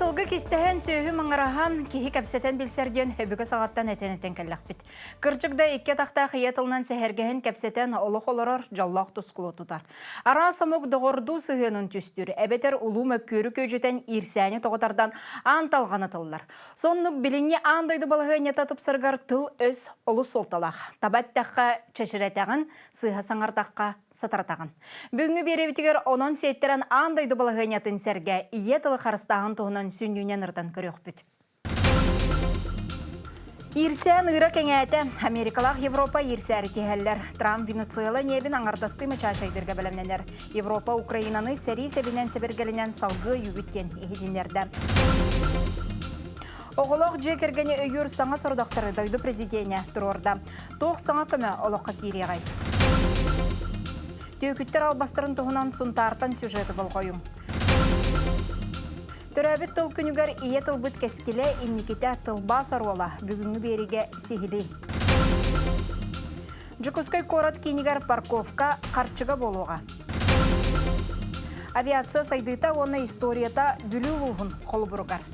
Сылгы кистehen сөйі маңарахан кихи кәпсетен білсерден өбігі сағаттан әтен кәлләқпіт. Кырчықда икке тақта қиятылынан сәхергehen кәпсетен олық оларар жаллақ тұскылы тұтар. Ара самық доғырду сығының түстір, әбетер ұлу мөккөрі көжетен ирсәне тоғытардан анталғаны тыллар. Соннық біліңе андайды балығын етатып сырғар тыл өз олы солталақ. Табаттаққа чәшіретағын, сыға саңартаққа сатаратағын. Бүгінгі беребітігер онын сеттерін андайды балығын етін сәрге иетілі қарыстағын тұғынан сүннюнен ырдан көрек бүт. Ирсән ыры кәңәті Америкалақ Европа ирсәрі тегеллер. Трамп Венецуэла небін аңардасты мычашайдырға бәлемненер. Европа Украинаны сәрі сәбінен сәбіргелінен салғы югіттен ехедінлерді. Оғылық жекергені өйір саңа сұрдақтары дойды президенті тұрорда. Тоқ саңа көмі олыққа кереғай. Төкіттер албастырын тұғынан сұнтартан сюжеті бұл қойым. Төрәбіт тыл күнігер ие тылбыт кәскелі инникеті тылба саруала бүгінгі береге сехілі. Жүкіскай корат кейнігер парковка қарчыға болуға. Авиация сайдыта оны историята бүлі ұлығын қолы бұрығар.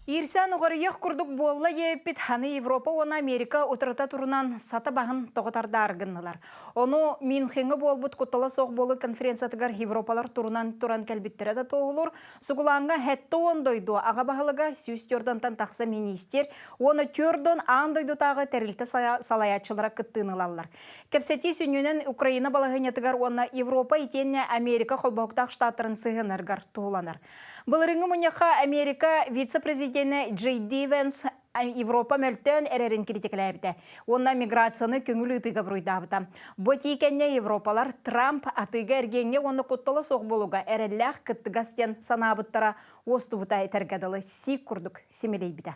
Ирсән ұғырыйық күрдік болла еппет ханы Европа, оны Америка ұтырыта тұрынан саты бағын тоғытарда арғынылар. Оны Минхенгі болбыт құттала соқ болы конференциятығар Европалар тұран кәлбеттері да тоғылыр. Сұғыланға хәтті ондойду аға бағылыға сүйістердантан тақса министер, оны түрден андойду тағы тәрілті салаятшылыра күттіңілалар. Кәпсәте сүнінен Украина балығынетігар оны Европа етенне Америка қолбауқтақ штаттарын сығынырғар тоғыланар. Бұлырыңы мұнеқа Америка вице-президенті Джей Дивенс Европа мөлтөн әрерін критикалайбыды. Онна миграцияны көңілі ұтыға бұруйдабыда. Ботикенне Европалар Трамп атыға әргенге оны құттылы соқ болуға әрелләқ күттігастен санабыттара остубыта етергадылы сик күрдік семелейбіді.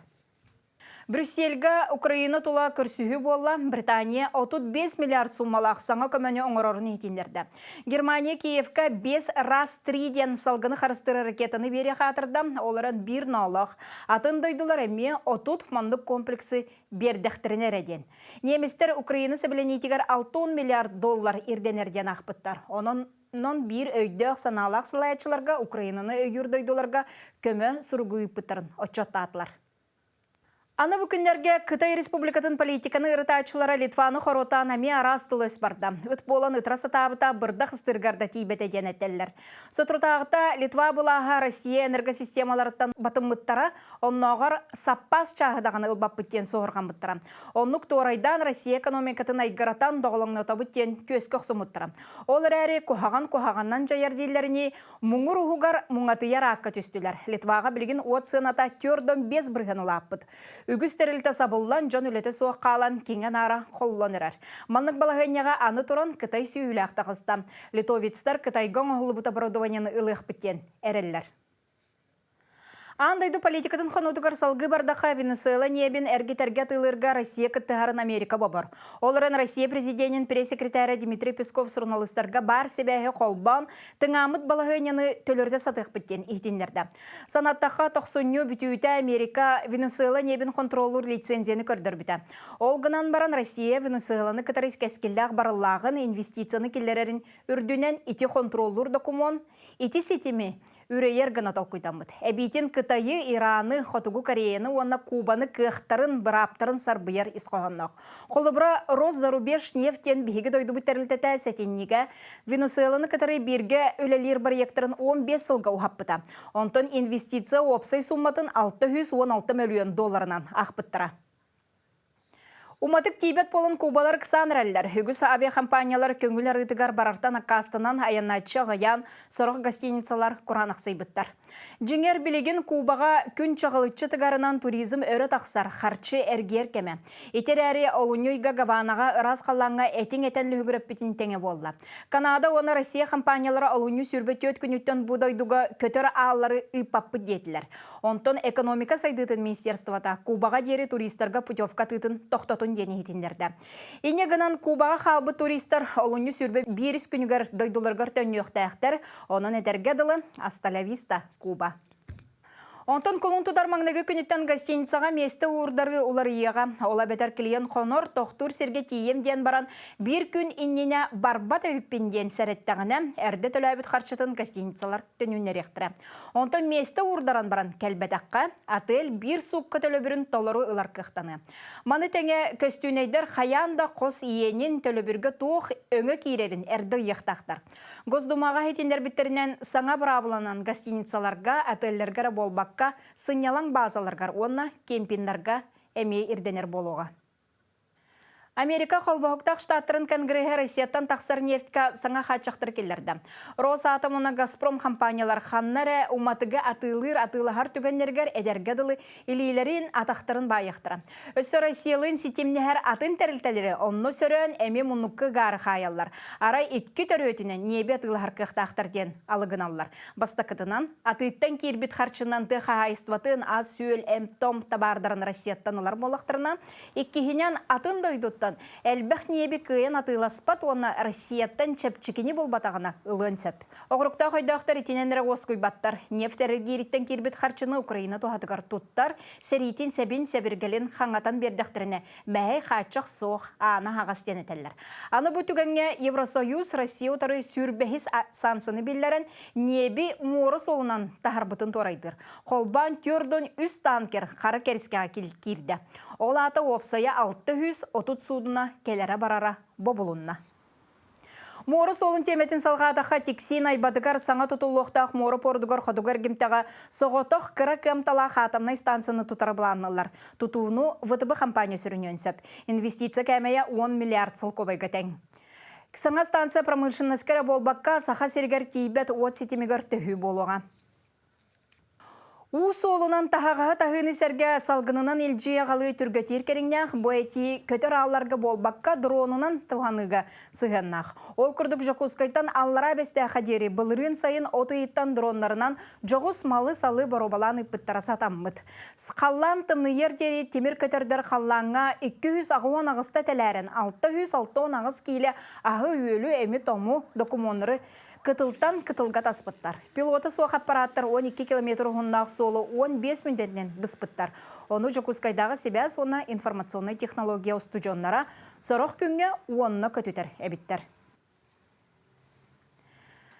Брюссельга Украина тула көрсүхі болла, Британия 35 миллиард суммалақ саңа көмәне оңырорын етіндерді. Германия Киевка 5 раз 3-ден салғыны қарыстыры ракетаны бере қатырды, оларын 1 налақ. Атын дойдылар әме 30 мандық комплексы бердіқтіріне рәден. Немістер Украина сәбіленетігер 60 миллиард доллар ирденерден ақпыттар. Оның бір өйдіқ саналақ сылаятшыларға Украинаны өйір дойдыларға көмі сұрғый пыттырын отчоттатылар. Аны бүкіндерге Қытай Республикатын политиканы ырытачылары Литваны хоротан әме арас тыл өс барды. Үт болан ытрасы табыта бұрдақ стыргарда тейбет әден әттелілер. Сотрутағыта Литва бұлаға Россия энергосистемаларыттан батым мұттара, оннағар саппас чағыдағаны ұлбап бүттен соғырған мұттара. Оннық туарайдан Россия экономикатын айғыратан доғылыңны бұттен көскөқсі мұттара. Ол әрі кухағаннан жайар дейлеріне мұңыр ұғығар мұңатыяр аққа түстілер. Литваға білген от сыната түрден 5 бірген ұлаппыд. Үгіз тәрілті сабыллан жон үлеті соқ қалан кенген ара қолуан үрер. Маннық балағынеға аны тұрын Қытай сүйілі ақтағызды. Литовецтер Қытайгон оғылы бұта бұрудуанен ұлық біттен әрелілер. Андайды политикатын қанутығар салғы бардақа Венесуэла небін әргетерге тылырға Россия күттіғарын Америка бабыр. Оларын Россия президентін пресс-секретары Дмитрий Песков сұрналыстарға бар себәхе қолбан тыңамыт балағынені төлірді сатық біттен ехтенлерді. Санаттаққа 90 бүтүйті Америка Венесуэла небін контролур лицензияны көрдір біті. Олғынан баран Россия Венесуэланы кітарыз кәскелләқ барылағын инвестицияны келлерерін үрдінен ити контролур документ, ити сетеме үрейер гына толкуйтамыд. Әбейтен Қытайы, Ираны, Хотугу Кореяны, онна Кубаны кықтарын, бұраптарын сарбыяр исқоғаннақ. Қолыбыра Росзарубеж нефтен бейгі дойды бұттарылтеті сәтеннеге Венесуэланы кітары берге өлелер барыектарын 15 сылға ұхаппыта. Онтын инвестиция опсай сумматын 616 миллион долларынан ақпыттыра. Уматык тибет болын Кубалар кысан рәлләр. Хүгіс авиакомпаниялар көңілер ытыгар барартан акастынан аянатчы ғаян сорық гостиницалар құранық сайбыттар. Жеңер білеген Кубаға күн чағылытчы тыгарынан туризм өрі тақсар, харчы әргер кеме. Етер әрі Олуньойға Гаванаға ырас қаланға әтен әтәнлі үгіріп бітін тәңе болды. Канада оны Россия компаниялары Олуньой сүрбет өт күніттен бұдайдуға көтір ağları ыпаппы детілер. Онтон экономика сайдытын министерствата Кубаға дері туристарға путевка тытын тоқтатын дені етіндерді. Ине гынан Кубаға қалбы туристар Олуньой сүрбе беріс күнігер дойдуларғар төнне өқтәқтер, оның әтергеділі Асталависта Куба. Онтон колун тудар маңнагы күнүттен гостиницаға месті уырдары улар иеға. Ола бетер клиент қонор тоқтур серге тием ден баран бір күн иннене барбат өйіппенден сәреттіғіне әрді төләбіт қарчытын гостиницалар төнүнер ектірі. Онтон месті уырдаран баран кәлбәдаққа отель бір суққы төлөбірін толыру ұлар қықтаны. Маны тәңе көстүнейдер қаянда қос иенен төлөбіргі туық өңі кейрерін әрді ектақтар. Госдумаға хетендер біттерінен саңа бұрабыланан гостиницаларға, отельлергері болбақ сынялан базаларгар, онна кемпиндарға әме ирденер болуға. Америка қолбақықтақ штаттырын конгресс Россияттан тақсыр нефтка саңа хатшақтыр келерді. Росатомына Газпром компаниялар ханнары уматыға атылығар түгеннергер әдергеділі илейлерін атақтырын байықтыры. Өсі Россиялын сетемнехер атын тәрілтелері онны сөрін әме мұныққы ғары қаялар. Арай 2 төрөтінен небе атылығар қықтақтырден алығыналар. Бастақытынан атыттан кербет харчынан тұға айыстыватын аз сүйел әмтом табардарын Россияттан олар болақтырына, еккехінен атын дойдыт әлбәқ небе күйен атыласпат, оны Россияттан чәпчікені бол батағына ұлын сөп. Оғырықта қойдақтар етененері осқой баттар. Нефтері геріттен кербет харчыны Украина туғатығар тұттар, сәретін сәбін сәбіргелін қаңатан бердіқтіріне мәй қачық соқ ана ағастен етелер. Аны бұтігенге Евросоюз Россия отары сүрбәхіз сансыны білдерін небе моры солынан тағарбытын торайдыр. Қолбан түрдің үз танкер қары кәріскеға кирді. Ол аты опсая 630 судына келері барара бобулунна. Моры солын теметін салғадыға тексин айбадығар саңа тұтылуқтақ моры пордығар қодығар гемтіға соғытық кірі кемтала қатымнай станцияны тұтары бұланылар. Тұтуыну ВТБ компания сүрінен сөп. Инвестиция кәмея 10 миллиард сыл көбайға тәң. Саңа станция промышленностькері болбаққа сақа сергер тейбет от сетемегер түхі болуға. Уус олынан тағаға тағыны сәрге салғынынан елжия ғалы түргетер керіңнәқ бұайти көтір алларға болбаққа дронынан тұғаныға сығаннақ. Ол күрдік жоқускайтан аллара бәсті қадері бұлырын сайын отыйттан дронларынан жоғыс малы салы баробаланы пыттараса таммыд. Қаллан тымны ердері темір көтердер қалланға 200 ағуан ағыста тәләрін 660 ағыз кейлі ағы үйелі әмі тому документары Кытылтан кытылға таспыттар. Пилоты соқ аппараттар 12 км ғыннақ солы 15 мүндетінен біспыттар. Оны Жокускайдағы себәз оны информационный технология студионнара сорық күнге онына көтітер әбіттер.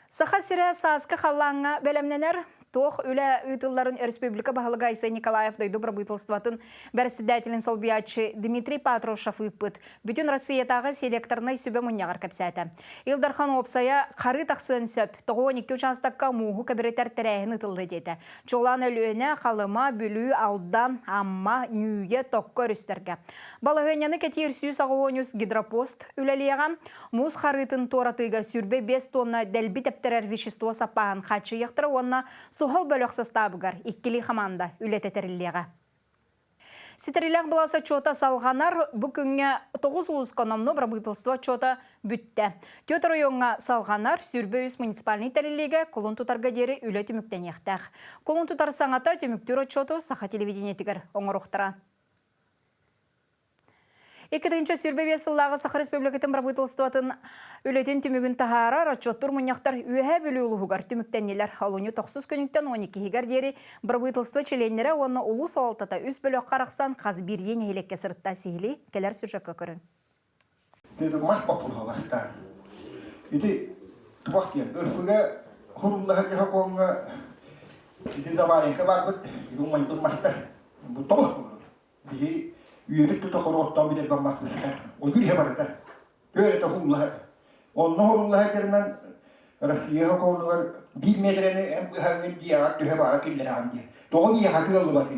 Саха сірі сазқы қаллаңға бәлемненер Тоқ үлі ұйтылларын Республика бағылыға Айсай Николаев дойду правительстватын бәрсідәтілін солбиячы Дмитрий Патрушев үппіт. Бүтін Россиятағы селекторнай сөбі мұнияғар көпсәті. Илдархан опсая қары тақсын сөп, 12 участаққа мұғы кәбіретер тәрәйін ұтылды деді. Чолан өліні қалыма, бүлі, алдан, амма, нүйе, тоққа өрістерге. Балығыняны кәтер сүйіс ағуонюс гидропост үләлеған, мұз қарытын торатыға сүрбе 5 тонна дәлбі тәптерер вещество сапағын қачы ектірі онына Сухал бөлік састабығар, иккілі қаманда үлететіріліға. Сетерілік бұласа чота салғанар бүкінге 9 ұлыс қанамны правительство чота бүтті. Төтір ойынға салғанар сүрбе үс муниципалный тәрілігі қолын тұтарға дері үлеті мүктен ектәқ. Қолын тұтар саңата төміктері чоту сақа телевидениетігір оңырықтыра. Екетінші сүрбе весіллағы Саха Республикатын правительстватын үлетін түмігін тағара рачоттыр мұнияқтар үйе бөлі ұлығығар түміктеннелер. Алуны 9 күніктен 12 хигар дері правительство челенлері оны ұлу салатата үс бөлі қарақсан қаз бір ен елекке сұрытта сейлі келер сүршаққа көрін. Деді мас бапылға бақтар. Еді тұбақтия өрфіге құрылығы қоңға еді замалынға бар бұд. Еді оңай тұрмастар. Бұл тоғыз болды. Üyelik tutu korottan bir de bakmışlar. O gülhe vardır. Böyle de hullaha. Onun hullaha derinen Rusya'ya konular 1 metreni hem diğer dühe var killer hangi. Doğru bir haklı batı.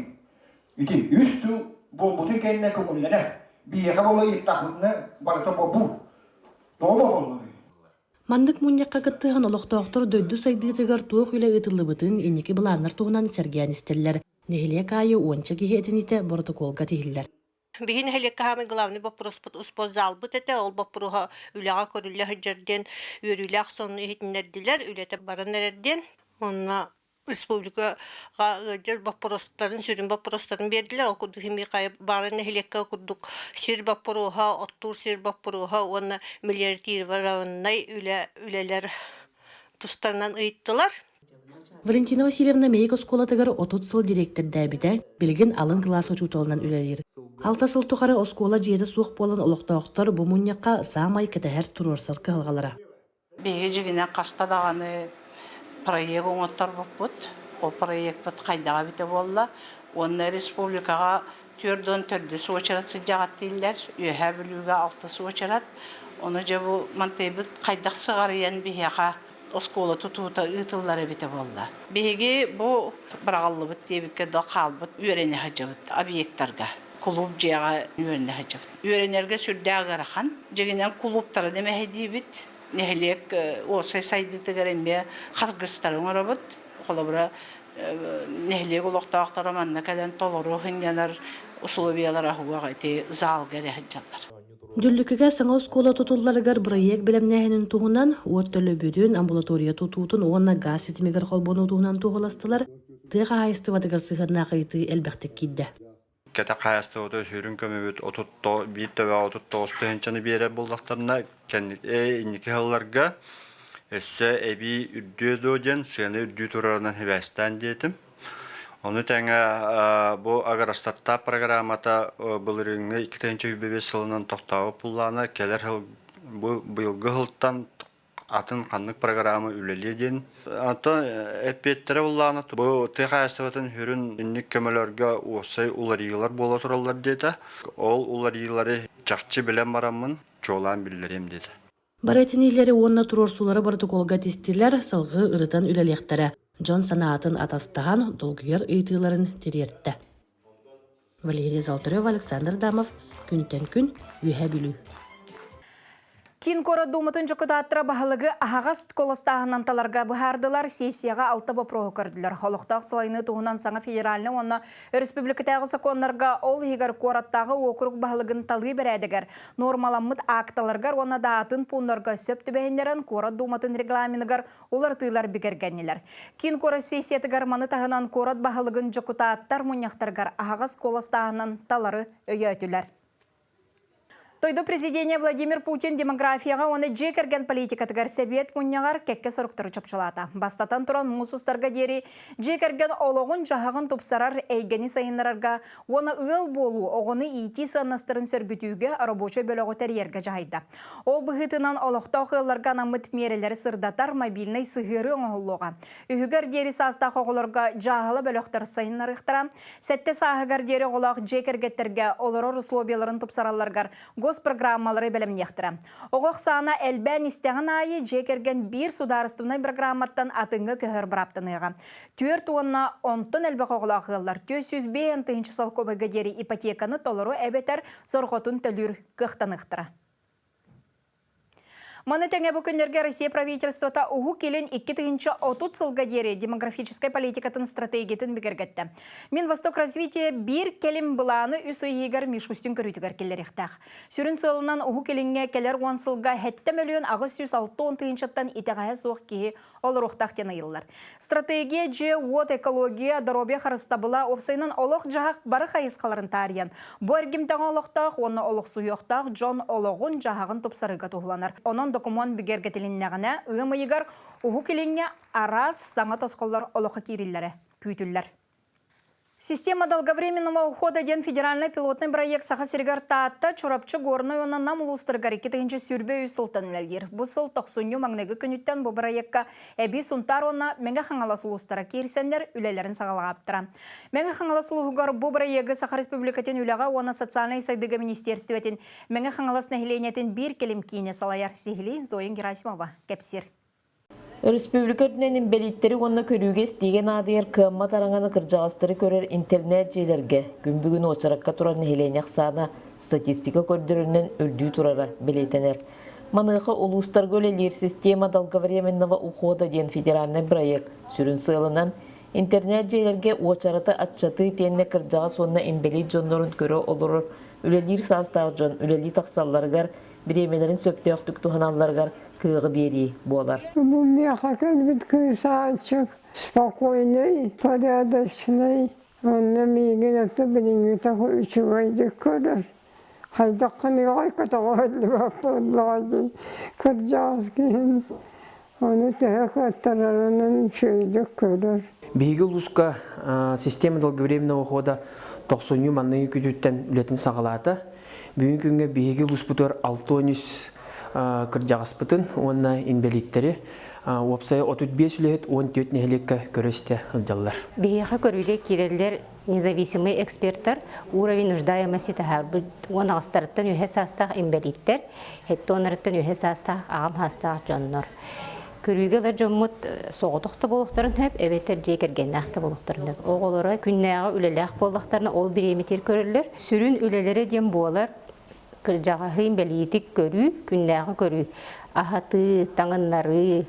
İti üstü bu kendine konulara bir havalı ittahunna barata bu. Doğru oldu. Мандык муньякка кыттыган олохтоохтор дойду сайдыытыгар туох үле ытыллыбытын инники былааннар тугунан сергиан истеллер. Нехиле кайы уонча кихетините протоколга тихиллер. Бигин хелеккахами главный вопрос успозал бут это ол бапруха үлага көрүлле хыжерден үрүлак сонну хитинердилер үлете баранерден онна республикага жер вопростарын сүрүн вопростарын бердилер ол курдук химикай барын хелекка курдук сир вопроха оттур сир вопроха онна миллиардир варанай үлелер тустарынан ыйттылар. Валентина Васильевна мейк осколатыгар отут сыл директор дәбиде, билген алын классы чуталынан үлелер. Алта сыл тухары оскола жиеді суық болан олықтауқтар bu munyaqa самай кетәһәр турорсар кылгалара. Беге жигине кастадаганы проект оңоттор буппут. Ол проект бут кайдага бите болла. Онны республикага төрдөн төрдү суочарат сыжагат диллер. Үйһә бүлүгө 6 суочарат. Оны же бу мантебит кайдак сыгарыян бияга оскола тутуута ытыллары бите болла. Беге бу брагаллы бит дебикке да калбыт үйрөне хажыбыт объекттарга. Клуб жега үйрөне хажыбыт. Үйрөнерге сүрдәгәрахан жегенен клубтары демеһе дибит. Нехлек осы сайды тегерембе хатгыстарын арабыт. Холобра нехлек улуктаактар манна каден толору хинянар условиялар ахуга те зал гәрәҗәтләр. Дүллүккеге саңа оскола тутулларыгар проект белемнәһенен тугунан уоттөлө бүдүн амбулатория тутуутун онна газ ситимегер холбону тугунан тугыластылар. Тыга хайстыбадыгар сыгырна кайты элбәхтек кидде. Ката каястыгы хүрүн көмөбүт отутто битте ва отутто остенчаны бере булдактарына кенни инникелларга эссе эби үддөдөн сені үддү турарынан хебестан детим. Оны тәңе бу агар стартап программата булырыңны 2025 жылынан токтабы пуллана келер бу быйылгы жылдан атын канлык программа үлеледен. Ата эпеттере буллана бу техастыбытын хүрүн инник көмөлөргө осай уларыйлар боло туралар деди. Ол уларыйлары жакчы билем барамын, жолан билдирем деди. Барайтинилери онна турорсулары протоколга тестилер сылгы ырытан үлелектері. Джон санаатын атастаған долгүйер ыйтыларын терертті. Валерия Золотарева, Александр Дамов, күнтен күн, үйә білу. Кин кора думатын жокутаттыра бахалыгы ахагас колостағынан таларға бұхардылар сессияға 6 бопроғы көрділер. Холықтақ сылайны туғынан саңа федералны онна республикатағы законларға ол егер кораттағы округ бахалыгын талы берәдігер. Нормаламмыт акталаргар онна даатын пундарға сөпті бәйіндерін кора думатын регламенігер олар тыйлар бігергенелер. Кин кора сессиятығар маны тағынан корат бахалыгын жокутаттар мұняқтаргар ахагас колостағынан талары өйетілер. Тойду президент Владимир Путин демографияға оны жекерген политикатығар сәбет мұнияғар кәкке сұрықтыры чөпчілата. Бастатан тұран мұсустарға дері жекерген олығын жағағын тұпсарар әйгені сайынларға оны ұл болу, оғыны ити санастырын сөргітуге рабочы бөлігі тәрерге жағайды. Ол бұғытынан олықтау ұлларға намыт мерелері сырдатар мобильный сығыры оңғылуға. Үхігер дері састақ оғыларға жағалы бөліқтар сайынларықтыра, сәтті сағығар дері олақ жекергеттерге олырыр условияларын тұпсараларғар программалары білім нектірі. Оғық сана әлбән істеген айы жекерген бір сударыстығына программаттан атыңғы көхір бұраптыныға. Түйір туынна 10 әлбәқ оғылақығылар 400 тыынчы сал көбігі дері ипотеканы толыру әбетер сорғотын төлір көқтанықтыра. Маны тәңе бүкіндерге Россия правительствота ұғы келін 2-30 сылға дері демографическай политикатын стратегиятын бігергетті. Мен Восток развития бір келім бұланы үсі егер мешустин көрітігер келеректақ. Сүрін сылынан ұғы келінге келер 10 сылға 7 миллион ағыз 160 тыынчаттан итеғая соқ кейі олар оқтақтен айылылар. Стратегия же от экология дробия харыстабыла опсайынан олық жағақ бары қайысқаларын тариян. Бұл әргемтіған олықтақ, оны олық сұйықтақ, Джон олығын жағағын тұпсарыға тұғыланар. Онын документ бігергетіліннәғіне ұғымайығар ұғы келінге араз саңа тосқолар олықы керілері күйтілер. Система долговременного ухода ден федеральный пилотный проект саха сиргар таатта чурапчы горной онан намылустыргар 2-ші сүрбе үй сылтан әлдер. Бұл сыл 90 маңнегі күніттен бұл проектқа әбі сұнтар онна мәңі қаңаласылуыстара керсендер үлелерін сағалағаптыра. Мәңі қаңаласылуғар бұл проекті саха республикатен үліға оны социальный сайдығы министерстветін мәңі қаңалас нәхиленетін бір келім кейіне салайар сихили Зоин Герасимова кәпсер. Республикатының белиттері онына көрүүге стеген адыяр кымма тараңаны кыржағастыры көрер интернет жейлерге күн-бүгін очараққа турар нехелен яқсана статистика көрдірінен үрдүү турара белейтенер. Манықы улустар көлелер система долговременного ухода ден федеральный проект сүрін сылынан интернет жейлерге очараты атчаты тенне кыржаға сонна имбелит жонларын көрі олырыр үлелер састағы жон үлели тақсалларғар биремелерин сөптөктүк туханалларгар кыгы бери болар. Бу меха кэлбит кысачык, спокойный, порядочный. Он на миген это блин такой учугайды көрөр. Хайдакканы айкатагы баппадлагы кыржаскин. Onu tehek attırlarının çöydük körür. Биги улуска система долговременного ухода 90 манны күтүттен үлетін сағалата. Бүгін күнге биги улуспутар 6-13 кыржағаспытын, онна инвалидтері опсая 35 үлет 14 нехелекке көресте ылжаллар. Бейеға көріге керелер независимый эксперттар уровень нуждаемости тахар. Он астарттан үхе састақ инвалидтер, хетті онарттан үхе састақ ағам хастақ жоннор. Көрігелер жоммут соғытықты болуқтарын хөп, әбеттер жекерген ақты болуқтарын хөп. Оғылары күннәға үлеләқ болуқтарына ол бір еметер көрілер. Сүрін үлелері дем болар, кіржағағын бәлейтік көрі, күннәға көрі. Ахаты, таңынлары,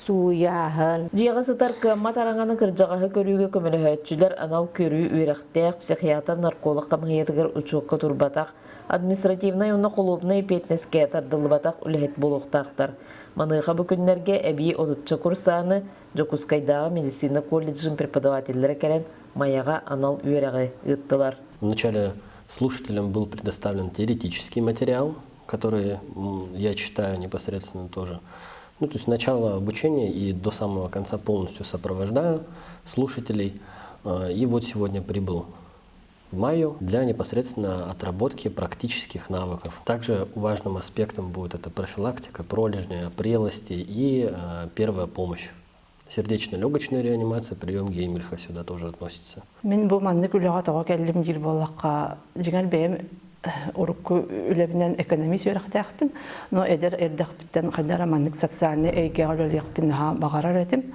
суяғын. Жиға сытар кымма тараңаны кыржағағы көрүүгө көмөлөһөтчүлөр анал көрүү үйрәхтәк, психиатр, нарколог камыйетігер учуққа турбатақ, административный уна қолубный петнеске тардылыбатақ үләхет болуқтақтар. Маныға бүкінлерге әбей отутчы курсаны Жокускайдағы медицина колледжин преподавательлері кәрен маяға анал үйрәғы ыттылар. Вначале слушателям был предоставлен теоретический материал, который я читаю непосредственно тоже. То есть начало обучения и до самого конца полностью сопровождаю слушателей. И вот сегодня прибыл в маю для непосредственно отработки практических навыков. Также важным аспектом будет это профилактика пролежня, прелости и первая помощь. Сердечно-легочная реанимация, прием Геймельха сюда тоже относится. Мен бу манны күләгә тага кәллем җир боллакка дигән бәем урукку үләбеннән экономист ярактакпын, но эдер эрдәкбиттән кадәр маннык социальный әйгәгә якпын ха багарар этим.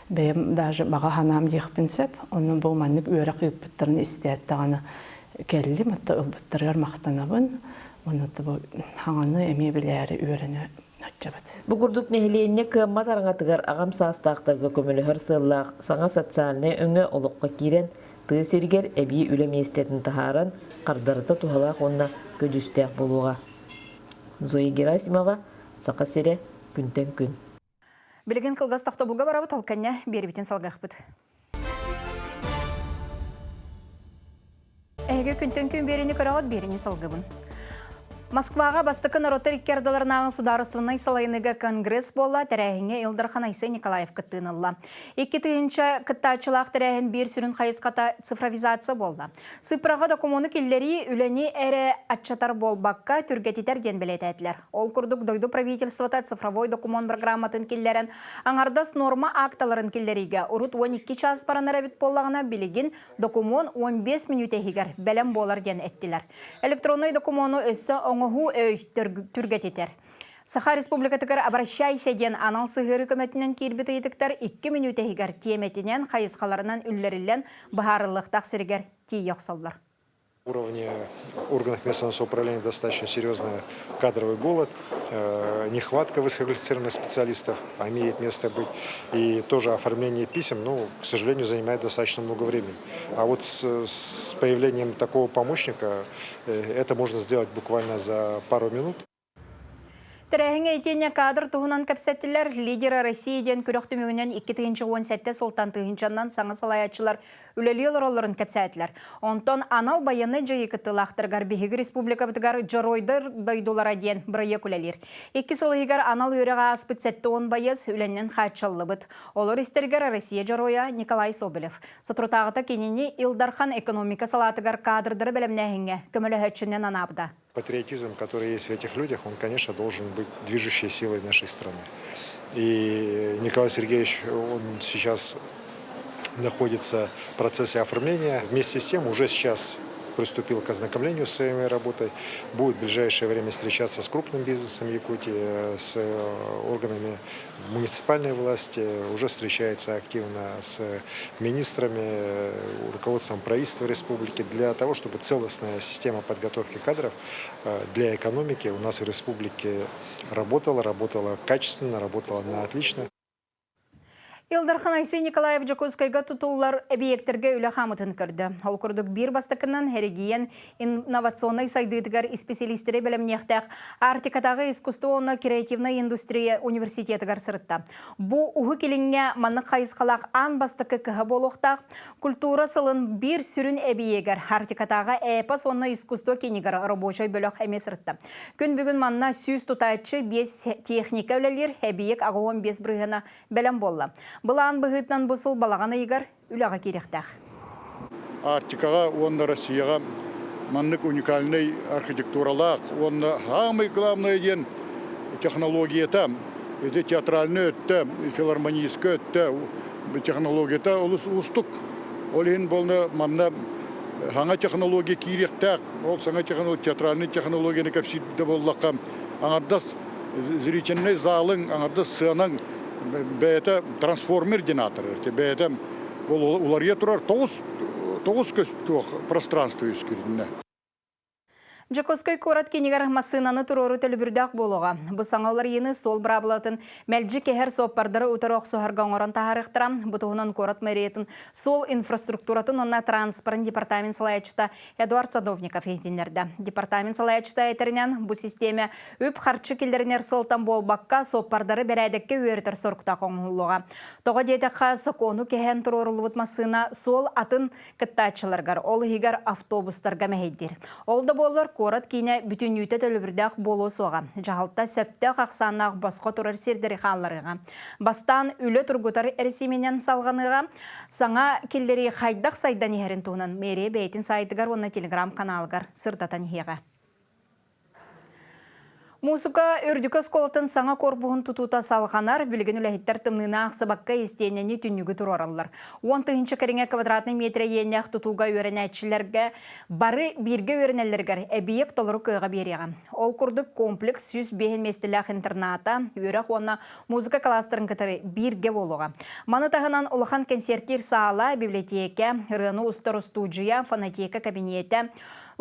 Бәем даже бага ханам якпын сәп, onun бу маннык үрәк юптырны истәт таганы кәллем атта ылбыттырыр мактанабын. Оны бу хаңаны эме беләре үрәне Бұғырдық нәхіленне кымма тараңатығар ағам састақтарға көмілігір сыллақ саңа социальный өңі олыққа керен тығы сергер әбей үлем естетін тахаран қардарыта тухалақ онына көдістәк болуға. Зоя Герасимова, Сақа Сере, Күнтен күн. Білген қылғас тақтабылға барабы толқанне бербетін салғақ бұд. Әйге Күнтен күн берені көрағыт берені салғыбын. Москваға бастықы народтар иккердаларнағын сударыстывынай салайыныға конгресс болла тәрәхіңе Илдархан Айсай Николаев кыттынылла. Екі түйінші кыттачылақ тәрәхін бір сүрін қайысқата цифровизация болла. Сыпыраға докумоны келлері үләне әрі атчатар болбаққа түргететер ден білет әтілер. Ол күрдік дойду правительствота цифровой документ программатын келлерін аңардас норма акталарын келлериге ұрут 12 час паранара бит боллағына білеген документ 15 минут егер бәлем болар ден әттілер. Электронный документы өссі оңығы өй түргететер. Саха Республикатығыр обращайся ден анал сығыры көмәтінен кербіті етіктер 2 минут егер теметінен қайысқаларынан үллерілен бағарылық тақсыргер тей яқсалар. В уровне органов местного самоуправления достаточно серьезный кадровый голод, нехватка высококвалифицированных специалистов имеет место быть. И тоже оформление писем, к сожалению, занимает достаточно много времени. А вот с появлением такого помощника это можно сделать буквально за пару минут. Тәрәхіңе етене кадр тұғынан кәпсәттілер лидері Россияден күріқтімігінен 2-17 сылтан тұғыншаннан саңы салаятшылар үлелі оларын кәпсәттілер. Онтон анал байыны жайы кіттілақтырғар Бехигі Республика бітігар жаройдыр дайдулара ден бірайы күлелер. 2 сылығығар анал өреға аспыт сәтті 10 байыз үленнен қатшылы бұд. Олар істергер Россия жароя Николай Соболев. Сотрутағыта кенені Илдархан экономика салатығар кадрдыры бәлемнәхіңе көмілі хөтшінен анабда. Патриотизм, который есть в этих людях, он, конечно, должен быть движущей силой нашей страны. И Николай Сергеевич, он сейчас находится в процессе оформления. Вместе с тем уже сейчас приступил к ознакомлению с своей работой. Будет в ближайшее время встречаться с крупным бизнесом Якутии, с органами муниципальной власти. Уже встречается активно с министрами, руководством правительства республики для того, чтобы целостная система подготовки кадров для экономики у нас в республике работала качественно, работала на отлично. Илдархан Айсей Николаев Жакускайга тутулар объекттерге үлі қамытын көрді. Ол күрдік бір бастықынан херегиен инновационный сайдыдығар специалистері білімнектәк Артикадағы искусство оны креативная индустрия университетігар сырытта. Бұ ұғы келіңе маны қайысқалақ ан бастықы кіға болуқтақ культура сылын бір сүрін әбиегер Артикадағы әпас оны искусство кенігар рабочай бөлік әме сырытта. Күн бүгін манна сүйіз тұтайчы 5 техника өлелер әбиек ағуын 5 бірғына бәлем болла. Бұлан бұғытнан бұсыл балағаны егер үліға керектәқ. Артикаға, онда Россияға маннык уникальный архитектуралақ, онда хамый главный ден технологията, театральный өтті, филармонийскі өтті, технологията ұстық. Олен болны манна хаңа технология керектәқ, ол саңа театральный технологияны көпсейді боллаққа, аңардас зрительный залың, аңардас сыяның бәйті трансформер денаторы. Бәйті олария тұрар 9 көстіқ пространство өскірдіне. Жакоскай корат кенегар масынаны турору төлібірдақ болуға. Бұ саңалар ені сол брабылатын мәлжі кехер соппардары ұтароқ соғарған оран тағарықтырам. Бұтығынан корат мәриетін сол инфраструктуратын онна транспорын департамент салаячыта Эдуард Садовников езденерді. Департамент салаячыта әтерінен бұ системе өп қарчы келдерінер сылтан болбаққа соппардары бәрәдекке өретір сорқыта қоңғылуға. Тоға дейдіққа соқону кехен турорулуыт масына сол атын кіттачыларғар, ол егер автобустарға мәйдер. Олда болар корат кейіне бүтін үйті төлібірдәқ болу соға. Жағалта сөпті қақсанақ басқа тұрар сердері қаларыға. Бастан үлі тұрғытар әрсеменен салғаныға, саңа келдері қайдақ сайдан ерін туынан мере бәйтін сайдығар оны телеграм каналығар сырдатан еға. Музыка үрдікі сколатын саңа корбуғын тұтута салғанар, білген үләхеттер тымнына ақсыбаққа естенені түннігі тұр оралылар. 10 кәріңе квадратный метре енеқ тұтуға өрінәтшілерге бары бірге өрінәлергер әбиек толыры көйға береған. Ол күрдік комплекс 105 местіләқ интерната, өріқ оны музыка кластерін кітірі бірге болуға. Маны тағынан ұлыған концерттер сала, библиотека, рыны ұстар студия, фонотека кабинеті,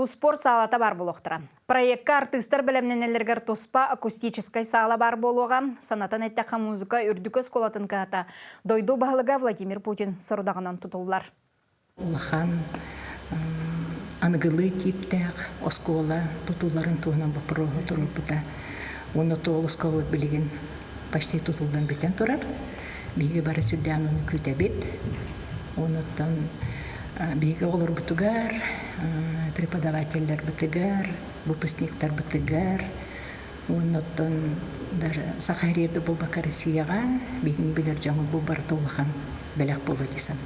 спорт салата бар болуқтыра. Проектка артистер білімненелергер тоспа акустическай сала бар болуға, санатан әттәқа музыка үрдікі сколатын кағата. Дойду бағылыға Владимир Путин сұрдағынан тұтылылар. Улахан анығылы типтәқ оскола тұтуларын туғынан бапырығы тұрып бұта. Оны тоғыл сколы білеген почти тұтылдан бетен тұрар. Беге бары сүрден оны күлтәбет. Оныттан беге олар бұтығар, преподавательдер бұтығар, выпускниктар бұтығар. Оныттан даже Сахарерді бұл бақа Россияға бегіне білер жаңы бұл бар толыған бәләқ болу дейсін.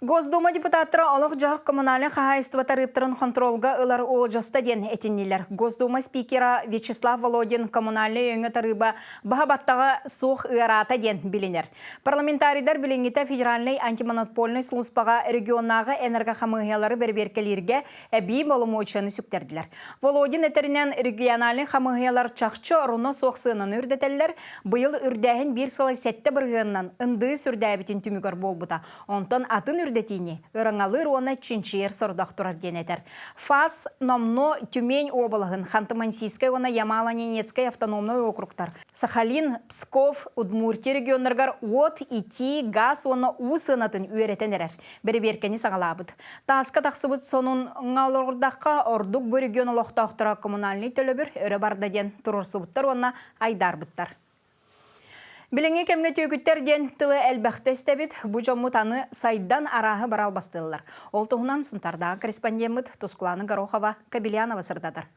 Госдума депутаттары олық жақ коммунальный хағайство тарыптырын контролға ылар ол жаста ден әтіннелер. Госдума спикера Вячеслав Володин коммунальный өңі тарыба бағабаттағы соқ ұярата ден білінер. Парламентаридар білінгеті федеральный антимонопольный службаға регионағы энергохамығиялары берберкелерге әбей болымы өчіні сүктерділер. Володин әтерінен региональный хамығиялар чақчы ұрыны соқсының үрдетелер, бұйыл үрдәхін бір сылай сәтті бірғыннан ұнды сүрдәбітін түмігір болбыта. Онтан атын үрдетіне ұрыңалыр оны чинчиер сұрдақ тұрар денетер. Фас, Номно, Тюмень облағын, Ханты-Мансийскай, оны Ямало-Ненецкай автономной округтар. Сахалин, Псков, Удмуртия регионларгар от, ити, газ, оны усынатын үйретен әрер. Бірі-беркені сағалабыд. Тасқа тақсыбыд сонын ңалырдаққа ордық бұл регионы лоқтақтыра коммунальный төлібір өрі бардаден тұрырсыбыттар, оны айдарбыттар. Біліңе кемге түйгіттерден тылы әлбәқті істебет, бұ жомутаны сайдан арағы барал бастылылар. Ол тұғынан сұнтардағы корреспондеміт Тускуланы Горохова Кабелянова сырдадар.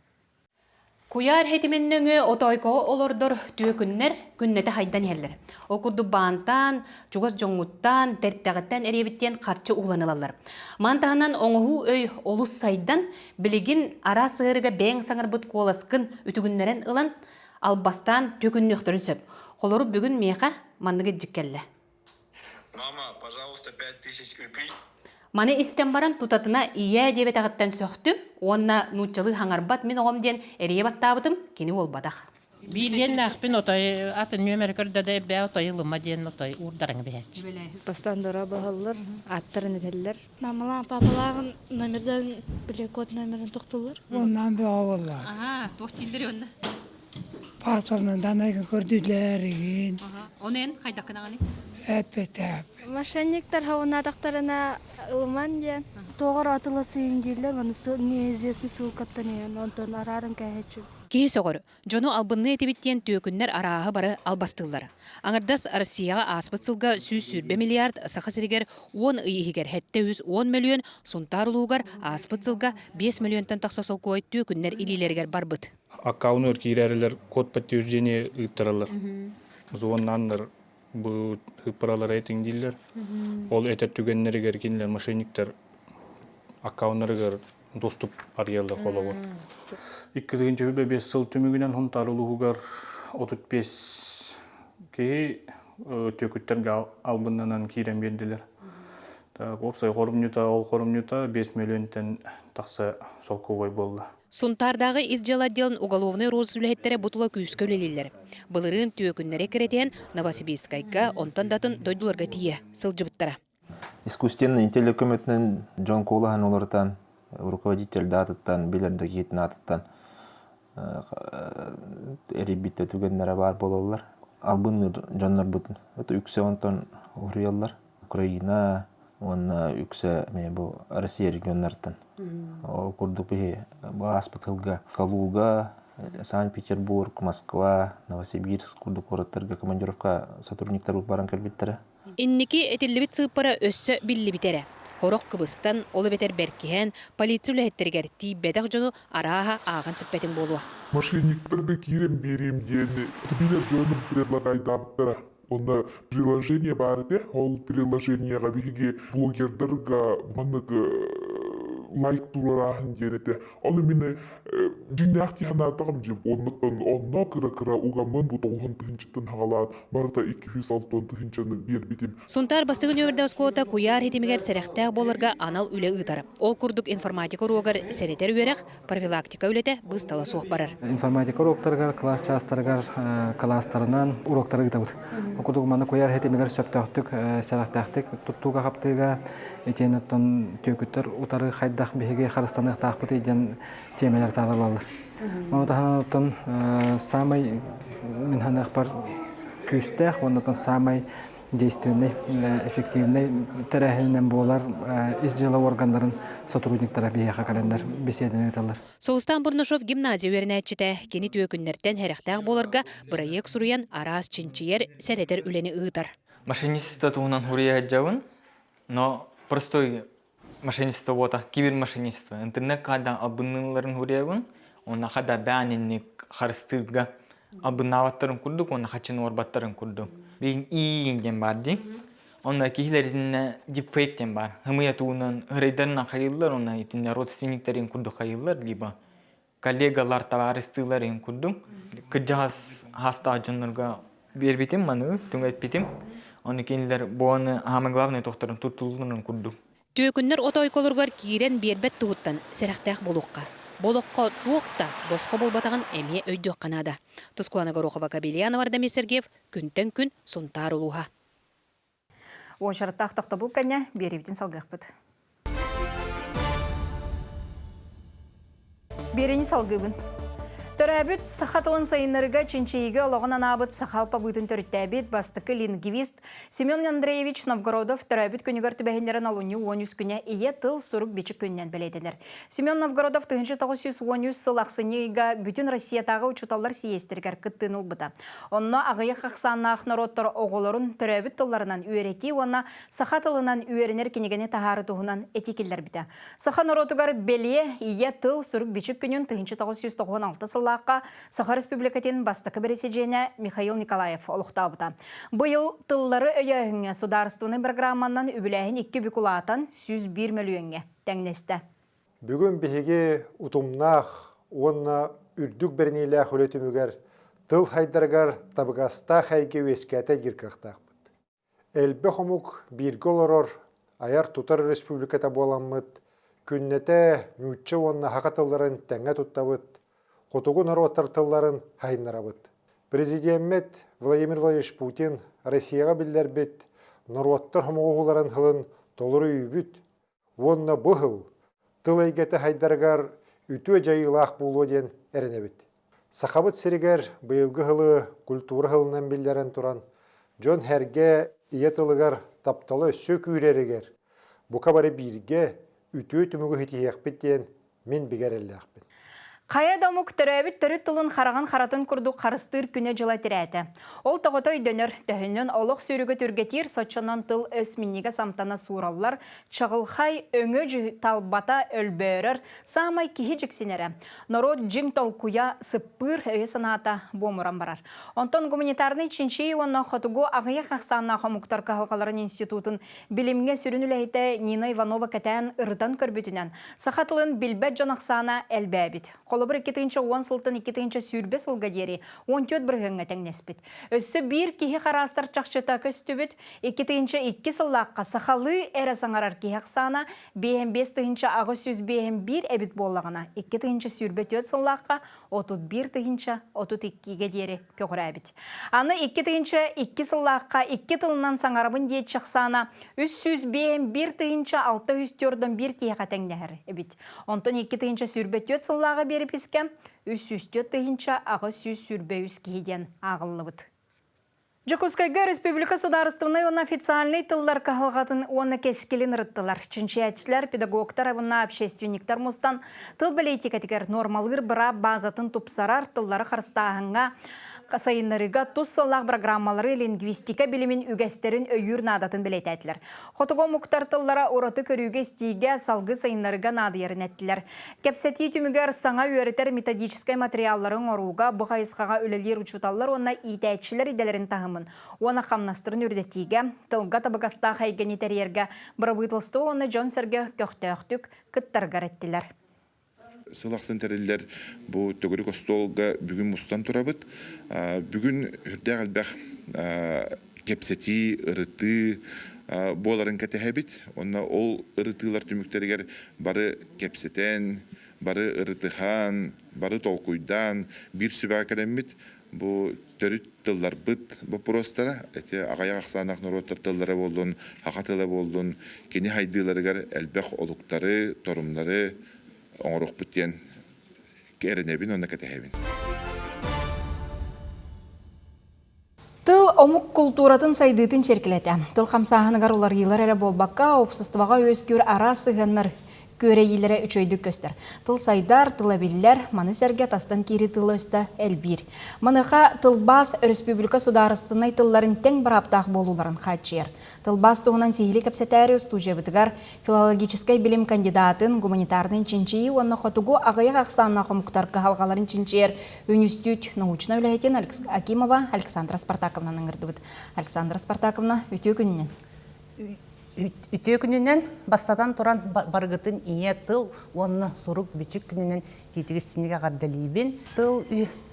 Куяр хетименнөңі отойко олордор түйекүннер күннеті хайдан елдер. Окурду баантан, чугас жоңуттан, терттағыттан әребіттен қарчы уғланылалар. Мантағынан оңығы өй олус сайдан білігін ара сығырыға бәң саңыр бұт қоласкын үтігіннерін ылан, албастан түйекүннөқтірін сөп. Қолору бүгін меха мандығы жіккелі. Мама, пожалуйста, 5000 рублей. Маны истен баран тутатына ия дебет ағыттан сөқтім, онна нучалы хаңарбат мен оғымден әрие баттабытым, кені ол бадақ. Билен нақпен отой атын нөмеркірді де бә отой ұлыма ден отой ұрдарың бәйәч. Бастандыра бағалылар, аттарын етелілер. Мамалан, папалағын номерден біле код номерін тоқтылар. Оннан бе ауылар. Ага, тоқтилдер онна. Паспортынан данайғы көрділер еген. Онен қайдақын ағаны? Мошенниктар хавынатақтарына ылман ден. Тоғыр атыла сыйын дейлер, неизвестный ссылкаттан ен, онтан арарын кәхетші. Кеһи соғыр, жону албынны этебиттен түйөкүннер арааһы бары албастыллар. Аңардас Россияға аспыт сылга сүүрбе миллиард саха сиригер 10 ыйыгер хетте 10 миллион, сунтар улуугар аспыт сылга 5 миллионтан тақсасыл кой түйөкүннер илилергер барбыт. Аккаунер кирәрелер код подтверждение ыттыралар. Зуоннаннар бу хыпаралар этин диллер. Ол этет түгеннергер кинлер мошенниктер аккауннергер доступ арыялар холого. 2005 сыл түмүгүнөн хунтар улуугар 35 кей төкүттерге албыннан кирен бердилер. Опсай хорумнюта, ол хорумнюта 5 миллионтен тақса солкубай болды. Сунтардагы изжал отделын уголовный розыск үлэхеттере бутула күүскөлелилер. Былырын түйөкүннере керетен Новосибирскайга онтан датын дойдуларга тие сылжыбыттара. Искусственный интеллект көмөтүнөн Джон Кулахан олардан руководитель датыттан билерде кетин атыттан эрибитте түгеннере бар бололар. Албын жоннор бутун. Это үксе онтон уруялар. Украина, он үксе бу Россия регионнардан. Ол курдук бе Аспытылга, Калуга, Санкт-Петербург, Москва, Новосибирск курдук ораттарга командировка сотрудниктар баран келбиттере. Инники этиллибит сыппара өссө билли битере. Хорок кыбыстан олы бетер беркиһен полиция үлэхеттергер тийбедах жону арааха ааган сыппетин болуа. Мошенниктарга кирем берем дени билер жөнүм предлагайдаптара. Онда приложение бар де, ол приложениега биге блогердерга манык лайк турарахын денете. Ол эмне жиннахти ханатагым жеп, онно кыра угамын бу 90-тыгынчыттан хагалаат барда 206-тыгынчаны бербитим. Сунтар бастыгын өбөрдө оскота куяр хитимигер серехтег боларга анал үле ыйтар. Ол курдук информатика ругар серетер үерех профилактика үлете быстала суох барар. Информатика уроктарга, класс частарга, класстарынан уроктар ыйтабыт. Окудук маны куяр хитимигер сөптөктүк, серехтектик, туттуга каптыга, этенеттон төкүттөр утары хайдах беге харыстанык тахпыт иден темелер таралалар. Онтан самый минханах пар күстэх, онтан самый действенный, эффективный терехинен болар изжела органдарын сотрудниктара бияха календар беседен айталар. Соустан Бурнушов гимназия үйренәтчите кени түйөкүннерден херехтәг боларга проект суруян арас чинчиер серетер үлени ыытар. Мошенничество туунан хурия жауын, но простой мошенничество бота, кибермошенничество. Интернет када абынныларын хуриягын, она хада бәненник харыстырга абынаваттарын курдук, она хачин орбаттарын курдук. Бин иинген барды. Онда кихилеринне дипфейктен бар. Хымыя туунан хырайдарына хайыллар, она итинне родственниктерин курдук хайыллар, либо коллегалар таварыстыларын курдук. Кыджас хаста жоннорга бербитим маны, түңгәтпитим. Оны кенилер боаны хамы главный тохтарын туртулунун курдук. Түйөкүннер отойколоргар киирен бербет тугуттан серехтех болуққа. Болуққа туақта босқы болбатаған әме өйдөк қанада. Тускуана Горохова, Кабелиана Вардами Сергеев, күнтен күн сунтар улуға. Оңшараттақ тоқта бұл кәне беребден салғақпыд. Берені салғыбын. Төрәбіт сақатылын сайынырға чинчейгі олығынан абыт сақалпа бұйтын төріттәбіт бастықы лингвист Семен Андреевич Новгородов төрәбіт көнігер түбәхіндерін алуыны 13 күне ие тыл сұрып бечік күннен біледенер. Семен Новгородов 1913 сыл ақсыныға бүтін Россиятағы учуталар сиестергер күттін ұлбыта. Онна ағайы қақсаннақ народтар оғылырын төрәбіт тылларынан үйерети, онна сақатылынан үйеренер кенегені тағары тұғынан этикелер біті. Сақа народугар беле ие тыл сұрып бечік күнін 1996 сыл Саха Республикатын бастықы бересежене Михаил Николаев олықтабыта. Бұйыл тыллары өйәңе сударыстығының программаннан үбіләйін 2 бүкулатан 101 миллионге тәңнесті. Бүгін бігеге ұтымнақ, онына үрдік бернейлі құлетімігер тыл хайдаргар табығаста хайге өскәті гиркақтақпыд. Әлбі қомук біргіл орор аяр тұтар республиката боламыд, күннете мүтчі онына хақа тылларын тәңе тұттабыд, Қотуғын аруаттар тылларын хайынарабыд. Президент Владимир Владимирович Путин Россияға білдер бет, наруаттар хомоғыларын хылын толыры үйбіт. Онна бұғыл, тыл әйгеті хайдаргар үтіе жайылақ болу ден әріне бет. Сақабыт серігер бұйылғы хылы культура хылынан білдерін тұран, Жон herge иетылыгар тапталы сөкүререгер. Бука бары бирге үтө түмүгү хитиякпеттен мен бигерелләкпин. Қая дамук төрәбіт түрі тұлын қараған қаратын күрді қарыстыр күне жыла тірәті. Ол тоғытой дөнер төхінен олық сөрігі түргетер сочынан тыл өс миннеге самтана сураллар, чағылхай өңі талбата өлбөрір, самай кихи жіксенері. Народ жың толкуя сыппыр өйе саната бомыран барар. Онтон гуманитарный чинчей онна хотугу ағыя қақсанна қамуқтар қағалқаларын институтын білімге сүрініләйті Нина Иванова кәтән ұрыдан көрбетінен. Сақатылын білбәт жанақсана әлбәбіт. Қолыбыр 2-10 сылтын 2-ші сүрбе сылға дері 14 біргіңі тәңнеспіт. Өссі бір кейі қарастар чақшыта көстібіт, 2-ші 2 сыллаққа сақалы әрі саңарар кейі қсана, 5-5-ші ағы сүз 5-1 әбіт болағына, 2-ші сүрбе 4 сыллаққа 31-ші 32-ге дері көғір әбіт. Аны 2-ші 2 сыллаққа 2 тылынан саңарабын дейт шықсана, 3-5-1-ші 6-4-1 кейі қатәңнәр әбіт. Онтын 2-ші сүрбе 4 сыллаға бері піске, үс-үстет тыйынша ағы сүз сүрбе үс кейден ағылы бұд. Жокускайга Республика Сударыстывны он официальный тыллар кахалғатын оны кескелін рыттылар. Чинчиячтілер, педагогтар, авына общественниктар мұстан тыл білейтекетігер нормалғыр бұра базатын тұпсарар тыллары қарыстағынға қасайынларыға тұссалақ программалары лингвистика білімін үгестерін өйір надатын білетәтілер. Хотуго мұқтар тыллара ораты көріге стиге салғы сайынларыға надыярын әттілер. Кепсети түмігер саңа өретер методическай материалларын оруға бұғайысқаға өлелер ұчуталар онна итәтшілер иделерін тағымын. Оны қамнастырын үрдетіге, тылға табығаста қайгені тәрерге бұрабытылсты оны Джон Серге көқтөқтік күттарғар әттілер. Сылақсын тәрелер бұл төгірік остолға бүгін мұстан тұрабыт. Бүгін үрдәғ әлбәқ кепсети, ұрыты боларын кәтәхәбіт. Онна ол ұрытылар түміктерігер бары кепсетен, бары ұрытыхан, бары толкуйдан, бір сүбә кәлеммит. Бұл төріт тыллар бұд бұпыростара. Ағаяқ ақсанақ нұроттар тыллары болдың, хақатылы болдың, кені хайдыларығар әлбәқ олықтары, торымлары, оңыруқ бүттен кәрінебін, оны кәтәхәбін. Тыл омук культуратын сайдытын серкілеті. Тыл қамсағынығар олар елар әрі болбаққа, опсыстываға өскөр ара сығыныр көре елері үчөйдік көстер. Тыл сайдар, тыл әбіллер, маны сәрге тастан кері тыл өсті әлбір. Маныға тылбас Республика Сударыстынай тылларын тең бір аптақ болуларын қатшер. Тылбас тұғынан сейілі кәпсетәрі ұстужы бұтығар филологическай білім кандидатын гуманитарның чинчейі оны қотугу ағаяқ ақсанна қомықтар қағалғаларын чинчер Институт научна үләйетен Акимова Александра Спартаковнаның ұрды бұд. Александра Спартаковна өте күнінен. Үтө күнінен бастатан тұран барғытын ие тыл, оны сұрук бүчік күнінен тетігістінеге ғардалейбен. Тыл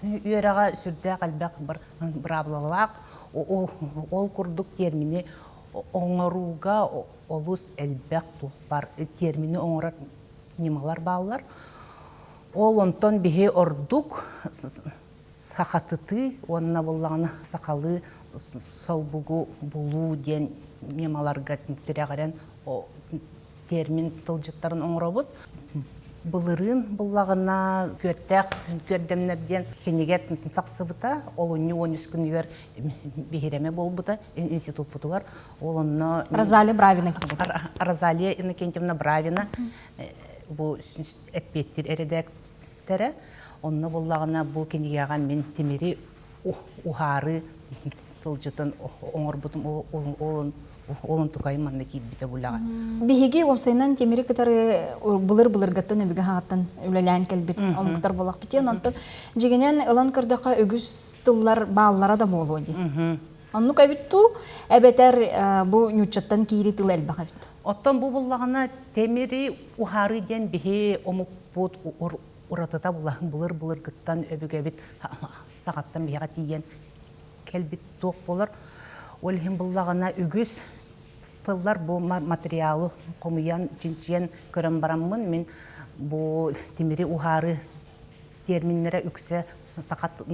үйераға сүрді қалбақ бір аблалақ, ол күрдік термini оңыруға олыс әлбәқ тұқпар термini оңырар немалар бағылар. Ол онтон біге ордық сақатыты, онына болағына сақалы солбугу бұлу ден мемаларға тірәғарен термин тылжыттарын оңырабыд. Бұлырын бұлағына көрдемнерден кенегет тақсыбыта, ол өне 13 күнігер бейіреме болбыта, институт бұтығар. Розалия Бравина. Розалия Иннокентьевна Бравина. Бұл әппеттер әредәктері. Онына бұлағына бұл кенегеған мен темері ухары тылжытын оңыр бұтым олын тұқайым манна кейт біті бұлаға. Бігеге omsayынан темері кітары бұлыр-бұлыр ғаттан өбігі хағаттан өлеләйін кәлбет омықтар болақ біте. Жегенен ұлан көрдіға өгіз тыллар бағалара да болу өде. Онны көбітту әбетер бұл нүтчаттан кейрі тыл әлбіға біт. Оттан бұл бұлағына темері ухары ден біге омық бұд ұратыта бұлыр-бұлыр ғаттан өбігі біт сағаттан бейға тиген кәлбет тоқ болар. Олхим бұллағына үгіз тыллар бұл материалы қомыян, чинчен көрім барамын. Мен бұл темері ухары терминлері үксе сақат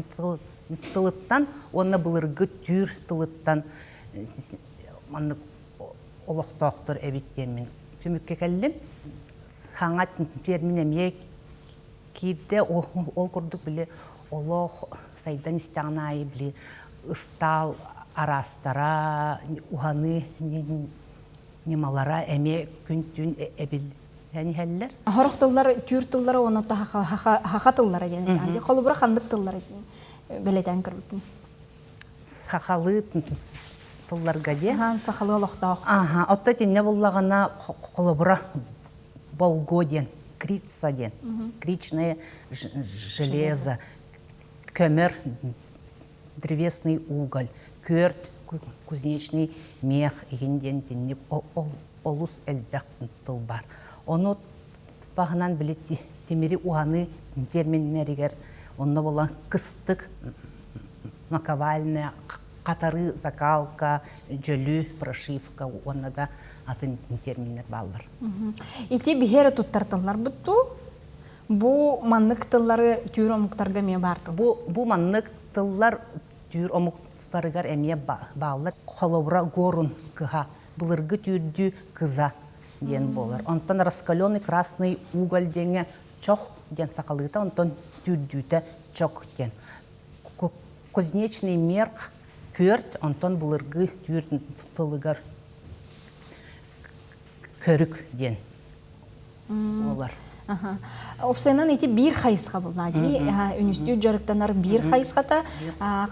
тылыттан, онына бұлырғы түр тылыттан олықтақтыр әбет термин. Түмікке кәлім, саңат терминеме кейді ол күрдік білі олық сайдан істіғына айы білі ұстал арастара уханы немалара эме күнтүн эбил хәлләр. Хорох тыллар, түр тыллары, оны хаха тыллары, анди холубра хандык тыллары белетен кірбітін. Сахалы тылларга де. Сахалы олықтау. Отта тенне боллағана холубра болгоден, крица ден, кричное железо, көмір, древесный уголь, көрт, кузнечный мех, егенден тенне олус әлбәқ тыл бар. Оны бағынан білет темері уаны терминнерігер, онна болан кыстық, наковальная, қатары закалка, жөлі, прошивка, онна да атын терминнер балдар. Ити бихері туттартылар бұтту? Бұ маннық тыллары түйір омуқтарға ме бартыл? Бұ маннық тыллар түйір омуқтарығар әме балдар. Холобра горун кыға, бұлырғы түйірді кыза ден болар. Онтан раскаленный красный уголь дене чоқ ден сақалыта, онтан түйірдіті чоқ ден. Кузнечный мерк көрт, онтан бұлырғы түйір тылығар көрік ден болар. Опсайнан ити бир хайысқа бұл надiri. Үністеу жарықтанар бир хайысқата.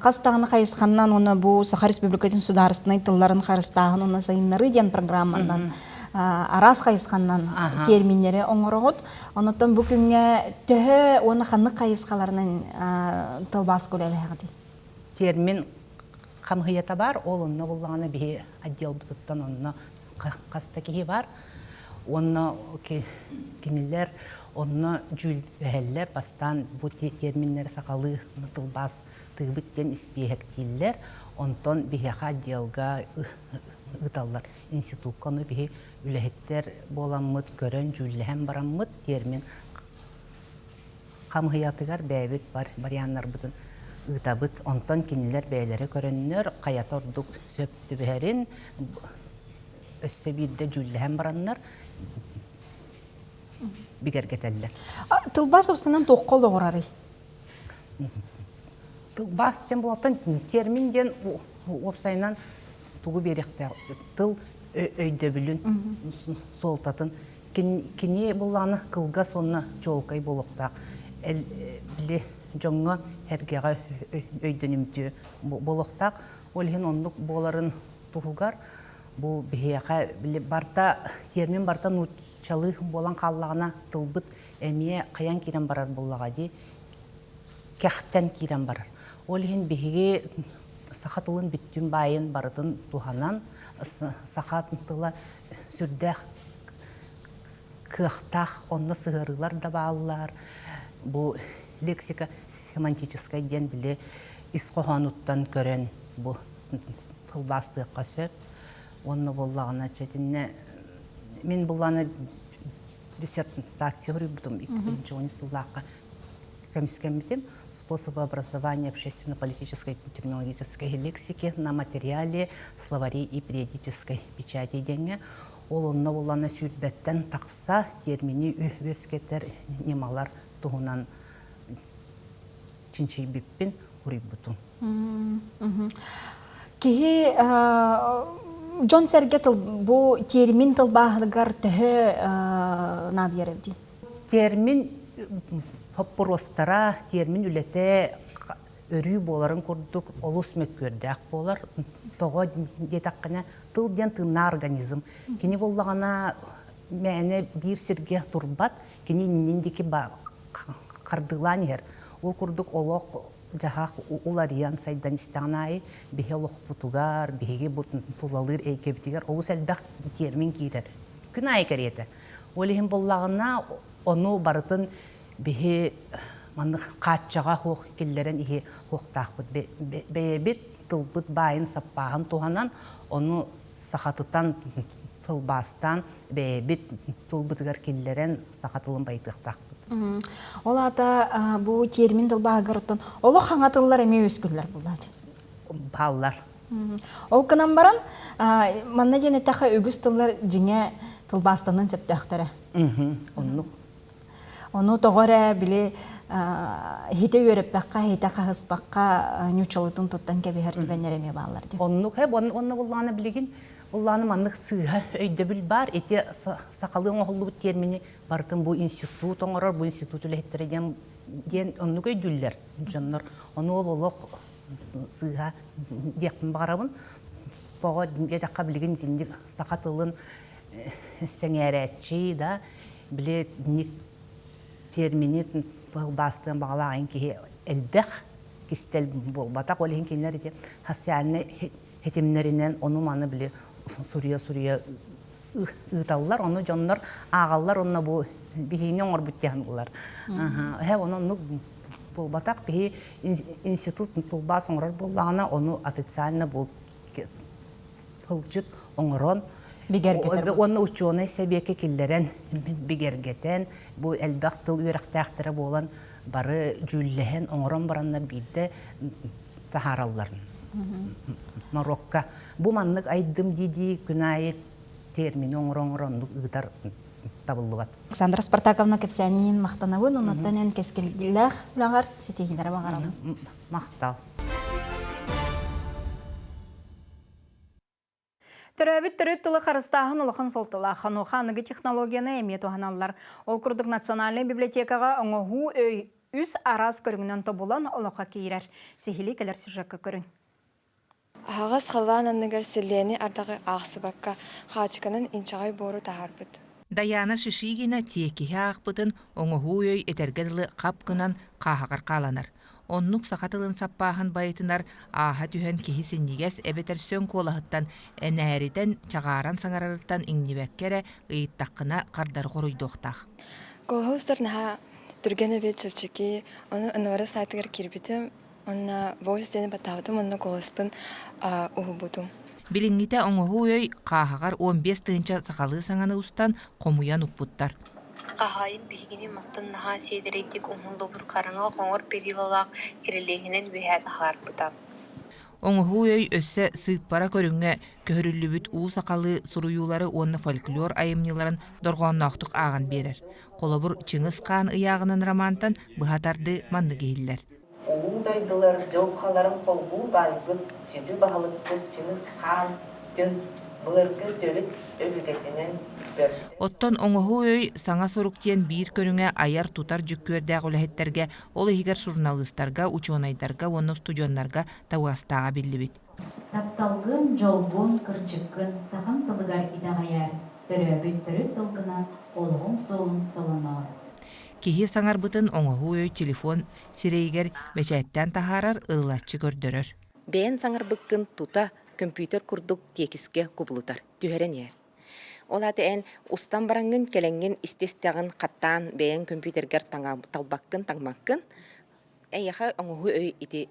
Қастағыны хайысқаннан оны бұл Саха Республикатын сударыстынай тылларын хайыстағын оны сайынлары ден программандан арас хайысқаннан терминнері оңырығыд. Оныттан бүкінге түхі оны қанық хайысқаларының тылбас көлелі ғады. Термин қамғията бар, ол онына болғаны бе отдел бұтыттан онына қастакеге бар. Онна кенелер, онна жүл бәхеллер, бастан бұ терминнер сақалы тылбас тығбіттен іспейхектейлер, онтон бігеға делға ұталар. Институтканы бігі үләхеттер боламыд, көрін жүлләхен барамыд, термин қамғиятығар бәйбіт бар, бариянлар бұтын ұтабыд, онтон кенелер бәйлері көріннер, қаят ордық сөпті бәрін, өсті бірді жүлләхен баранлар, бігергетеллер. Тылбас опсынан тоққол доғырары? Тылбас ден болатын термин ден опсайынан туғы беректер. Тыл өйді білін, солтатын. Кене боланы қылға сонына жолқай болуқтақ. Білі жоңға әргеға өйдінімді болуқтақ. Олген ондық боларын тұғығар. Бұл бігеға барта, термин барта нұтчалы болан қаллағына тылбыт әмие қаян керен барар болаға де, кәқтен керен барар. Ол ең бігеге сақатылын бүттін байын барытын туғанан, сақатылы сүрдәқ кықтақ, онны сығырылар да бағылар. Бұл лексика семантическай ден біле исқоғануттан көрен бұл тылбастыққа сөп. Онны боллағына чәтінне, мен боллағына диссертация ғырыбытым, 2010 сыллаққа комиссиям бітем, способы образования общественно-политической терминологической лексики на материале словарей и периодической печати денге. Ол онны боллағына сүйітбәттен тақса термини өскетер немалар тұғынан чинчей біппен ғырыбытым. Кеге Джон Серге бұл термин тылбағыдығар түхі нады еревді? Термин простара, термин үлете өрі боларын көрдік, олыс мөккөрдәк болар. Тоға детаққана тыл ден тыңна организм. Кені болағана мәне бір серге тұрбат, кені нендекі қардылан ер. Ол көрдік олық жағақ улариян сайдан істағанай, бейе олық бұтуғар, бейге бұтын тұлалыр әйкебітігер, олыс әлбәқ термин кейдер. Күн айкар еді. Олығын болағына оны барытын бейе қатшаға хоқ келдерін ие хоқтақ бұд. Бейбет тылбыт байын саппағын туғанан, оны сақатыттан тылбастан бейбет тылбытығар келдерін сақатылын байтықтақ. Ол ата бұл термин тылбағығыр ұттан, олы қаңа тыллар әме өскілер бұлады? Баллар. Ол кынан баран, манна ден әттәқі өгіз тыллар жіне тылбастанын сәпті ақтары? Onu toğara bile hite yörepbaqqa, hite qahıspaqqa nüçalıtın tuttan kebihar tügenlereme bağlar. Onluk hep onna bullana biligin bullana manlık sığha öydöbül bar ete sakalığın oğullu bu termini bartın bu institut oңoror bu institut ülehettiregen den onluk öydüller jonlar onu ololok sığha diyekpin barabın soğa dedekka biligin dindik sakatılın sengəretçi da bile ник термини бастын бағалағын ке әлбәқ кистел болбатақ олеген кенлер ете хасиалны хетемнерінен оны маны біле сурия ыталлар, оны жонлар ағаллар, оны бұл бігейіне оңыр бүттеген бұлар. Оны болбатақ бігей институт тұлба соңырар болағына, оны официально бұл тұлжыт оңырон Оны ученый себеке киллерен бигергетен, бу әлбәқ тыл үйрәқтәқтірі болан бары жүлләхен оңырон бараннар бейді сахаралларын. Марокко. Бу маннык айдым диди күнайы термини оңыроңырондық ұғытар табылды бат. Александра Спартаковна Кепсянин мақтанауын, онаттан ән кескелгілер бұлағар сетегіндері бағаралы. Мақтал. Төрәбіт түрі тұлы қарыстағын ұлықын солтыла қануғанығы технологияны әмет оғаналар. Ол күрдік национальный библиотекаға оңығу үз араз көріңінен тобулан олыққа кейірер. Сехили кәлер сюжетқа көрің. Ағас қалананығыр сілені ардағы ақсыбаққа қачықының инчағай бору тағарбыд. Даяна Шишигина тиекихе ақпытын оңығу өй етергерлі қапқынан қағағар қаланар. Оннук сақатылын саппаһын байытынар аха түһен киһисиннигес эбетерсön колаһыттан энээритен чағаран саңарарыттан иңнибеккере ыйыттаққына қардар хоруйдуохтах. Колхоздар наха түргені бет чөпчеки, оны ынвары сайтыгар кирбитим, онна voice дені батавытым, онна колоспын уһубутум. Билиңите оңоһу өй қаһағар 15 тыынча сақалы саңаны устан қомуян уппуттар. Қағайын бігіне мастын наға сейдірейдік оңылы бұд қарыңыл қоңыр перилалақ керелегінен вейәді ғар бұтам. Оңоһу өй өссө сыыппара көрүңө көһөрүллүбүт уу сакалы суруюлары онна фольклор айымныларын доргоонноохтук ааган берер. Колобур Чыңгыз хаан ыягынын романтан быһатарды манны кейиллер. Уу дойдылар жолқаларын қолбу байгыт, жиди бағылықты Чыңгыз хаан дөз бұлырғы жөліт өлігетінен бөрді. Оттон оңоһу өй саңа соруктиен биир көрүңө аяр тутар жүккөрдәг үлэһеттерге, ол ихигер журналисттарга, ученыйдарга, онно студионнарга тауастаға биллибит. Тапталгын жолбон кырчыккын сахан тылыгар идағаяр, төрөбүт төрөт тылгынан олғын солын солоноор. Кихи саңарбытын оңоһу өй телефон сирейгер бечәттен тахарар ыллаччы көрдөрөр. Бен саңарбыккын тута компьютер курдук текиске кубулутар, түһәрен ер. Ол әтен устан барангын келеңген истестягын каттан бен компьютергер талбаккын таңмаккын, әйяха оңоһу өй ити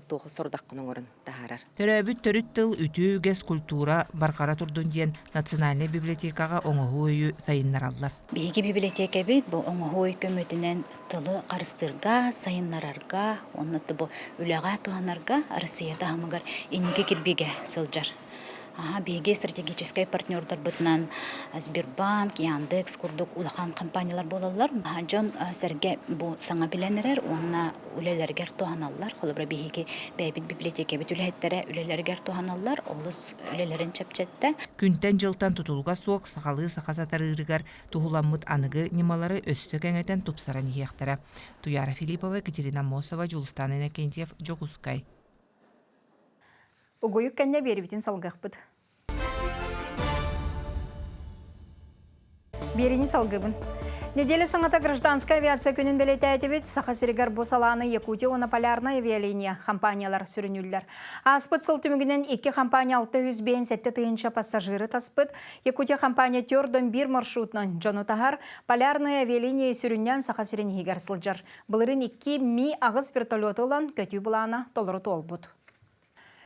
тоғы сордаққының орын тахарар. Төрөбүт төрүт тыл үтүүгес культура барқара турдун диен национальный библиотекаға оңоһу өйү сайыннараллар. Биһиги библиотека бит бу оңоһу өй көмөтүнен тылы карыстырга, сайыннарарга, онноту бу үләгә туанарга Россияда хамыгар инниге кирбиге сылжар. Биге стратегический партнердар бытынан Сбербанк, Яндекс курдук улахан компаниялар болалар. Жон сәрге бу саңа биленерер, онна үлелергер туаналар. Холобра биге бәйбит библиотека бит үләһеттәре үлелергер туаналар. Олус үлелерин чапчатта. Күнтен жылтан тутулга суок сахалы сахасатарырыгар тухуламмыт аныгы немалары өссө кеңетен тупсаран ихияқтара. Туяра Филиппова, Катерина Мосова, Жулстан Иннокентьев, Жогускай. Угуюк кәнне берибитин салгақпыд. Берини салгыбын. Неделе саңата гражданская авиация күнін белеті әтебет Сахасиригар Босаланы Якутия оны полярная авиалиния компаниялар сүрінүллер. Аспыт сыл түмігінен 2 компания 600 бен 7 тыынча пассажиры таспыт. Якутия компания тёрдон 1 маршрутнан жону тахар полярная авиалиния сүріннен Сахасирин хигар сылжар. Бұлырын 2 ми ағыз вертолеты олан көтүй бұлана толыры толбуд.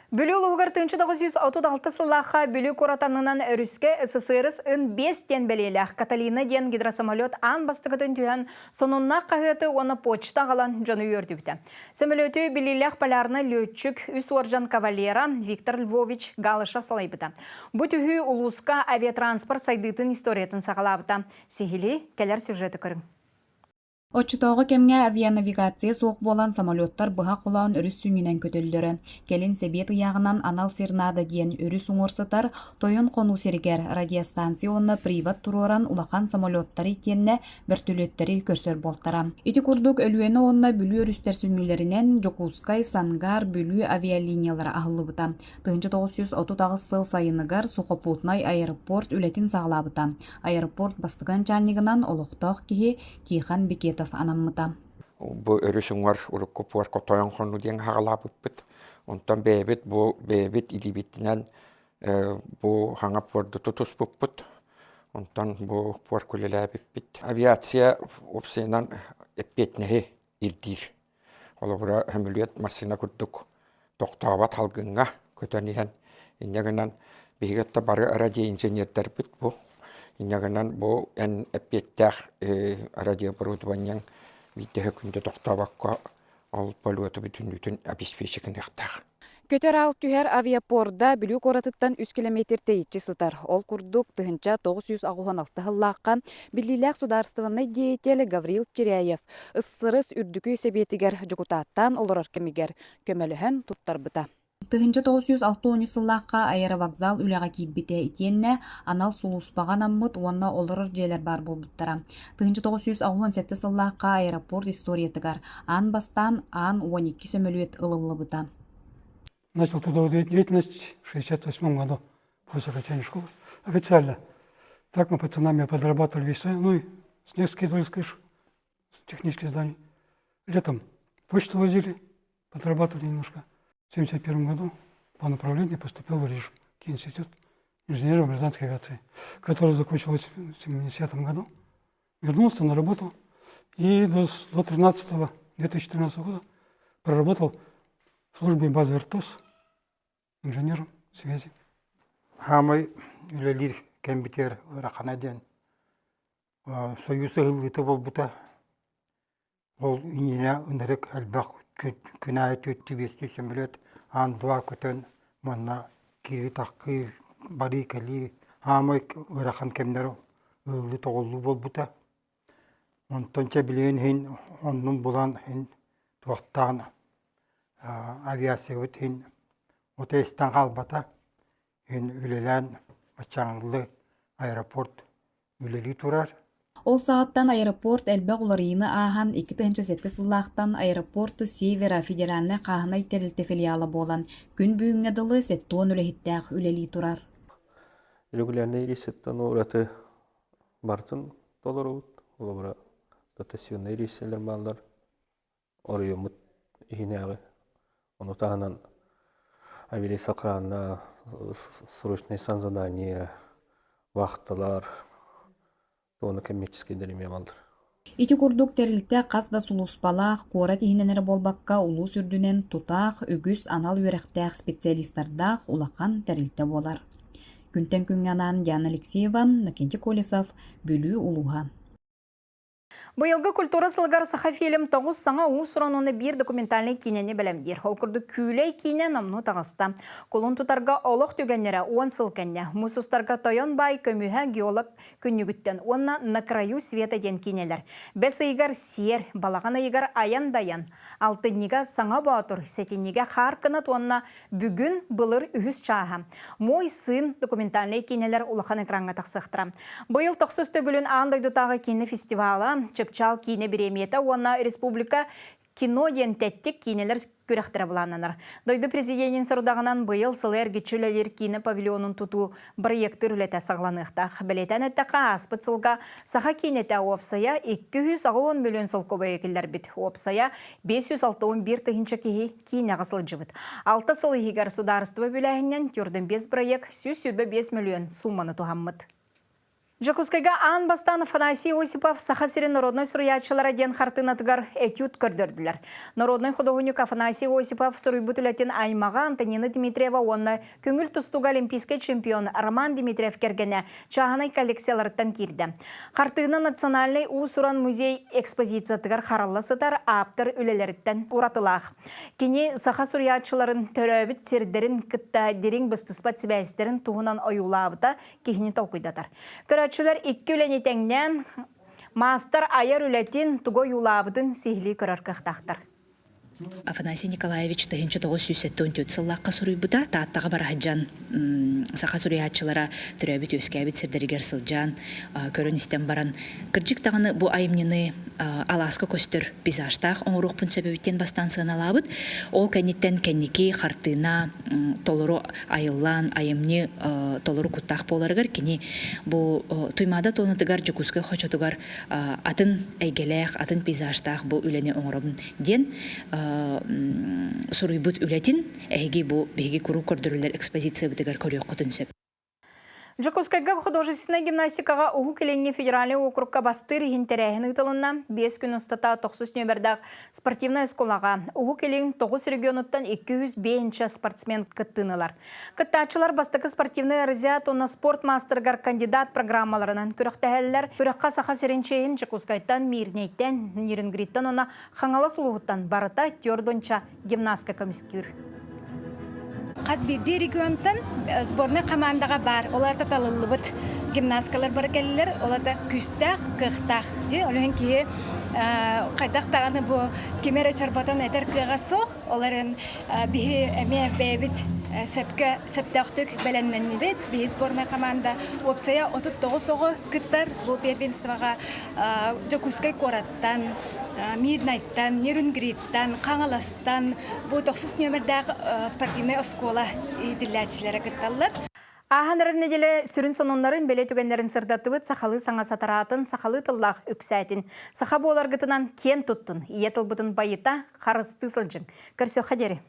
Бүлі ұлығығыр 1936 сыллаққа бүлі көратанынан өріске СССР-ыс 5 ден бәлелі Каталина ден гидросамолет ан бастығытын түйен сонунна қағыты оны почта қалан жоны өрді біті. Самолеты білелік полярны летчик үс оржан кавалера Виктор Львович Галышев салай біті. Бұ түйі ұлысқа авиатранспорт сайдытын историясын сағала біті. Сегілі кәлер сюжеті көрің. Оччутоғы кемге авианавигация соқ болан самолеттар бұға құлауын өріс сүңінен көтөлдірі. Келін себет ұяғынан анал сернада дейін өріс ұңырсытар, тойын қону сергер радиостанционны приват туроран улақан самолеттары тенне бертөлеттері көрсөр болтара. Ити күрдік өлуені онна бүлі өрістер сүңілерінен Жокускай, Сангар, бүлі авиалиниялары ағылы бұта. 1930 сыл сайыныгар Сухопутнай аэропорт үлетін сағылабыта. Аэропорт бастыган чальнигынан олықтақ кеге Тихан Бекет анаммыта. Бу өрүсүңөр уруккупуар котоян хону диэн хагалаапыппыт. Онтон бэбит бу бэбит илибиттинен бу хаңа пуарду тутуспуппут. Онтон бу пуар кулелээбиппит. Авиация опсенан эппетнеһи ирдир. Олобура хөмүлүет марсина курдук токтообат халгынга көтөниһен иннегенен бигетте бары радиоинженердербит бу. Иннегенен бу эн эппеттэх радиооборудованиян биттеһе күндө токтообакка ол полуоту бүтүнүтүн обеспечигинехтах. Көтөр ал түһәр авиапорда бүлүк оратыттан 3 километр тейитчи сытар. Ол курдук тыһынча 996 хыллааққа Биллиләк сударствонный деятель Гаврил Теряев ыссырыс үрдүкүй себетигер жукутаттан олорор кемигер көмөлөһөн туттарбыта. Тыһынча 960 сыллааққа аэровокзал үләға киитбите итенне анал сулуспаган аммыт уанна олорор жээлер бар болбуттара. Тыһынча 967 сыллааққа аэропорт историятыгар ан бастан ан 12 сөмөлүет ылылыбыта. Начал трудовую деятельность в 1968 году после окончания школы. Официально. Так мы пацанами подрабатывали весной, ну и снег скидывали с крыш технических зданий. Летом почту возили, подрабатывали немножко. В 1971 году по направлению поступил в Рижский институт инженерно-гражданской авиации, который закончил в 1970 году. Вернулся на работу и до 2013 года проработал в службе базы РТОС инженером связи. Хамай үлелир кембитер раханаден союзы хылыты болбута. Ол ине үнерек албак күнайы төтті бесті сөмілет андуа көтен манна кири таққы бари кәли хамай рахан кемнер ылы тоғылы болбута. Онтонча білейін хин онның болан хин туақтан авиация өт хин отестан қалбата хин үлелен мачаңлы аэропорт үлели турар. Ол сағаттан аэропорт әлбәқ уларыйыны ахан 2-7 сыллақтан аэропорты Севера федеральны қағынай тәрілті филиалы болан күн бүйінге дылы сеттуын үлехіттәқ үлели турар. Үлігілеріне ересеттен ораты бартын долар ұлт, олабыра дотационный ересселер малдар, оры өміт ихинеғі. Оны тағынан авиалейса қыранына срочный санзадание, вақтылар, оны коммерческий дәреме малдар. Ити курдук тәрілтті қасда сулуспалақ, қора тихиненер болбаққа улу сүрдінен тутақ, үгіс анал өрәқтәқ специалисттардақ улақан тәрілтті болар. Күнтен күнганан Яна Алексеева, Накенти Колесов, Бүлі Улуға. Быйылгы культура сылгар саха фильм тоғыз саңа ұсырануны бір документальный кинені білімдер. Ол күрді күлей кине намну тағыста. Колун тұтарға олық түгеннері 10 сылкенне. Мұсыстарға тойон бай көміға геолог күннігіттен. Онна на краю света ден кинелер. Бәс ыйгар сер, балағаны ыйгар аян-даян. Алтынниға саңа баатыр, сетінниға харкынат онна бүгін бұлыр үхіс чаға. Мой сын документальный кинелер улахан экранға тақсықтыра. Быйыл 90 төгілін андайдутағы кине фестивалы Чепчал кине береметі, онна республика кино ден тәттік кинелер көріқтірі бұлананыр. Дойды президентін сұрдағынан бұйыл сылыр гетчілелер кине павильонын тұту проекты рүлеті сағланықтақ. Білетен әттіқа аспыт сылға саға кинеті опсая 210 миллион сыл көбі екілер біт. Опсая 561 тығынша кейі кине ғасыл жыбыт. 6 сылы егер сударыстығы бөләйінен түрдің 5 проект 105 миллион сумманы туғаммыд. Жакускайга ан бастан Афанасий Осипов сахасирин народной суруячылары ден хартынатыгар этюд көрдірділер. Народной художник Афанасий Осипов суруйбутулетін аймаға Антонина Дмитриева онна көңіл тұстуға олимпийский чемпион Роман Дмитриев кергене чағанай коллекцияларыттан кирді. Хартыны национальный усуран музей экспозициятыгар харалласытар аптыр үлелеріттен уратылақ. Кені саха суруячыларын төрөбіт сердерін кытта дерин быстыспат себәстерін туғынан ойулабыта кехіне толкуйдатар. Көрәтшілер 2 үленетеңнен Мастер аяр үлетин туго юлабытын сихли көрөр кыхтахтар. Афанасий Николаевич тыгынчы 974 сыллаққа суруйбута тааттаға барахаджан саха суруячылара түрәбит өскәбит сирдеригер сылжан көрөн истен баран кыржык тагыны бу айымнины Аласка көстөр пейзажтах оңрук пун себебиттен бастан сыналабыт ол кенниттен кенники хартына толору айыллан айымны толору куттах боларыгар кини бу туймада тонатыгар жукускы хочотугар атын әйгелек атын пейзажтах бу үлене оңробун ден суруйбут үлетин әйги бу беги куру көрдүрүлөр экспозиция битигер көрөк көтүнсөп. Жакускайга художественная гимнастикага угу келенге федеральный округка бастыр хинтерәһен ытылынна 5 күн устата 90 нөмердәг спортивная школага угу келен 9 регионуттан 205 спортсмен кыттыналар. Кыттачылар бастыкы спортивный разряд онна спорт мастергар кандидат программаларынан көрөктәһәлләр көрөкка саха серенчейин Жакускайттан мирнейттен Ниренгриттан онна хаңала сулугуттан барыта тёрдонча гимнастика комиссар. Қазбирди регионтан сборный командаға бар. Оларда талылыбыт гимнасткалар бар келілер. Оларда күстақ, қықтақ. Оларын кейі қайдақ тағаны бұл кемері чарбатан әтер кыға соқ. Оларын бейі әме бәйбіт сәптақтық бәләннен бет. Бейі сборный команда опция 39 соғы күттар. Бұл первенствоға Жакускай кораттан, Миднайттан, Ниренгриттан, Қаңаластан, бұл 90 нөмірдәг спортивный оскола иділләтчілері кытталар. Аханарын неделе сүрін сонунларын бәле түгенлерін сырдатыбыт сақалы саңа сатаратын, сақалы тыллақ үксәтін. Сақа болар гытынан кен туттын, иетіл бұтын байыта қарысты сылжын. Көрсі қадері.